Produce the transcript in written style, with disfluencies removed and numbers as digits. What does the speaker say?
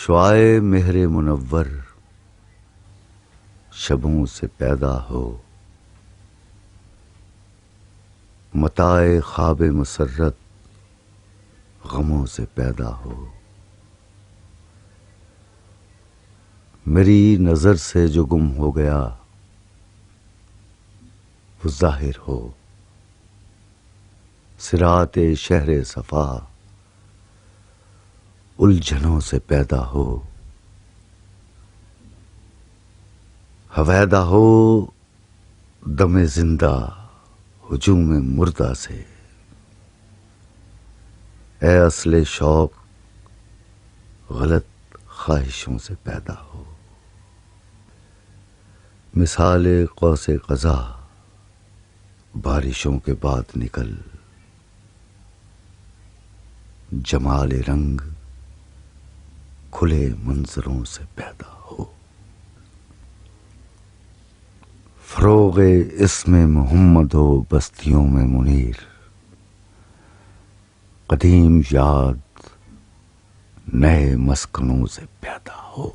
شعائے مہر منور شبوں سے پیدا ہو، متاع خواب مسرت غموں سے پیدا ہو، میری نظر سے جو گم ہو گیا وہ ظاہر ہو، صراط شہر صفا الجھنوں سے پیدا ہو، ہویدا ہو دم زندہ ہجوم مردہ سے، اے اصل شوق غلط خواہشوں سے پیدا ہو، مثال قوس قزح بارشوں کے بعد نکل، جمال رنگ کھلے منظروں سے پیدا ہو، فروغ اسم محمد ہو بستیوں میں منیر، قدیم یاد نئے مسکنوں سے پیدا ہو۔